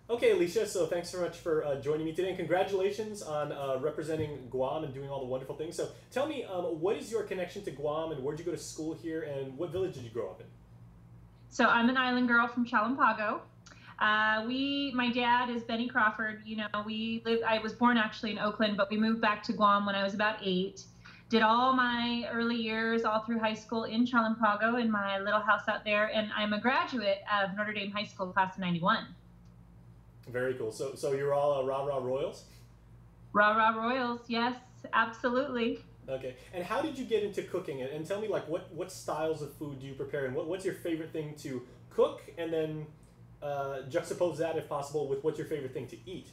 Okay, Elisha, so thanks so much for joining me today, and congratulations on representing Guam and doing all the wonderful things. So tell me, what is your connection to Guam, and where'd you go to school here, and what village did you grow up in? So I'm an island girl from Chalampago. My dad is Benny Crawford. I was born actually in Oakland, but we moved back to Guam when I was about 8. Did all my early years, all through high school in Chalampago in my little house out there. And I'm a graduate of Notre Dame High School, class of 91. Very cool. So you're all Rah Rah Royals? Rah rah Royals, yes, absolutely. Okay. And how did you get into cooking? And tell me, like, what styles of food do you prepare, and what's your favorite thing to cook, and then juxtapose that, if possible, with what's your favorite thing to eat?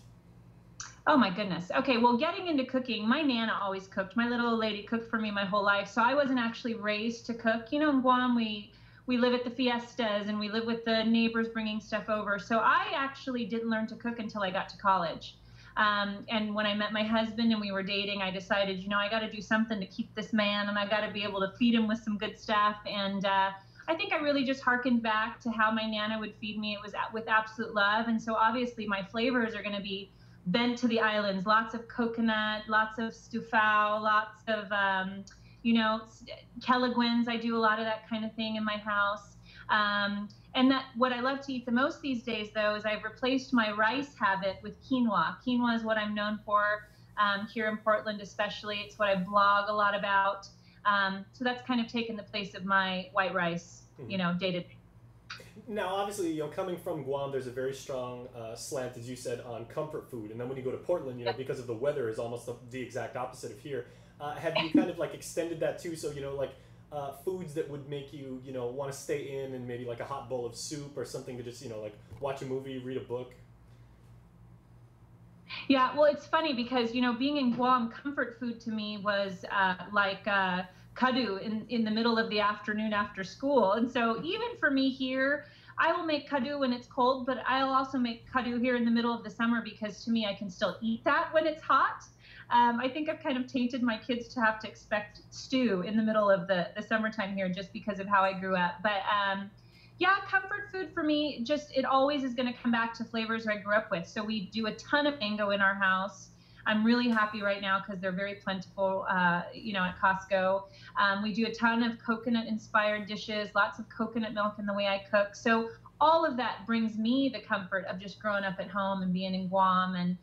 Oh my goodness. Okay, well, getting into cooking, my Nana always cooked. My little old lady cooked for me my whole life, so I wasn't actually raised to cook. In Guam, we live at the fiestas and we live with the neighbors bringing stuff over. So I actually didn't learn to cook until I got to college. And when I met my husband and we were dating, I decided, I got to do something to keep this man, and I got to be able to feed him with some good stuff. And I think I really just harkened back to how my Nana would feed me. It was with absolute love. And so obviously my flavors are going to be bent to the islands. Lots of coconut, lots of stufao, lots of, kelagwins. I do a lot of that kind of thing in my house. And that what I love to eat the most these days, though, is I've replaced my rice habit with quinoa. Quinoa is what I'm known for here in Portland, especially. It's what I blog a lot about. So that's kind of taken the place of my white rice, day to day. Now, obviously, coming from Guam, there's a very strong slant, as you said, on comfort food. And then when you go to Portland, because of the weather, is almost the exact opposite of here. Have you kind of like extended that too? So, foods that would make you, want to stay in, and maybe like a hot bowl of soup or something to just, like watch a movie, read a book? Yeah, well, it's funny because, being in Guam, comfort food to me was kadu in the middle of the afternoon after school. And so even for me here, I will make kadu when it's cold, but I'll also make kadu here in the middle of the summer because to me, I can still eat that when it's hot. I think I've kind of tainted my kids to have to expect stew in the middle of the summertime here just because of how I grew up. But yeah, comfort food for me, it always is going to come back to flavors I grew up with. So we do a ton of mango in our house. I'm really happy right now because they're very plentiful, at Costco. We do a ton of coconut-inspired dishes, lots of coconut milk in the way I cook. So all of that brings me the comfort of just growing up at home and being in Guam and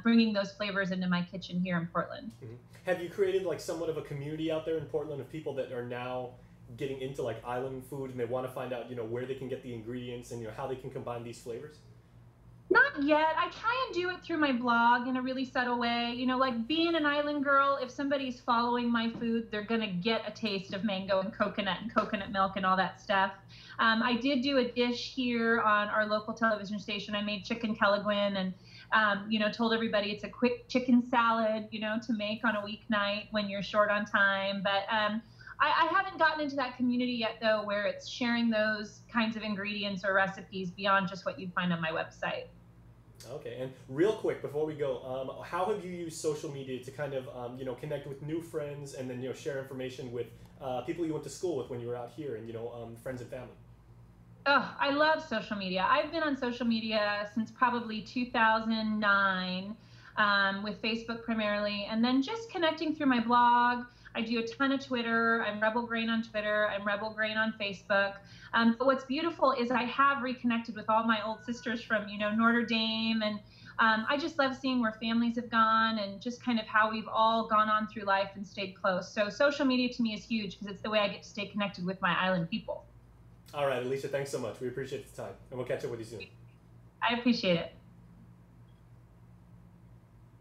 bringing those flavors into my kitchen here in Portland. Mm-hmm. Have you created like somewhat of a community out there in Portland of people that are now getting into like island food, and they want to find out, where they can get the ingredients and, how they can combine these flavors? Not yet. I try and do it through my blog in a really subtle way. Like being an island girl, if somebody's following my food, they're going to get a taste of mango and coconut milk and all that stuff. I did do a dish here on our local television station. I made chicken kelagwin and, told everybody it's a quick chicken salad, to make on a weeknight when you're short on time. But I haven't gotten into that community yet, though, where it's sharing those kinds of ingredients or recipes beyond just what you'd find on my website. Okay, and real quick before we go, how have you used social media to kind of connect with new friends, and then share information with people you went to school with when you were out here, and friends and family? Oh, I love social media. I've been on social media since probably 2009, with Facebook primarily, and then just connecting through my blog. I do a ton of Twitter. I'm Rebel Grain on Twitter. I'm Rebel Grain on Facebook. But what's beautiful is I have reconnected with all my old sisters from, Notre Dame. And I just love seeing where families have gone and just kind of how we've all gone on through life and stayed close. So social media to me is huge because it's the way I get to stay connected with my island people. All right, Elisha, thanks so much. We appreciate the time, and we'll catch up with you soon. I appreciate it.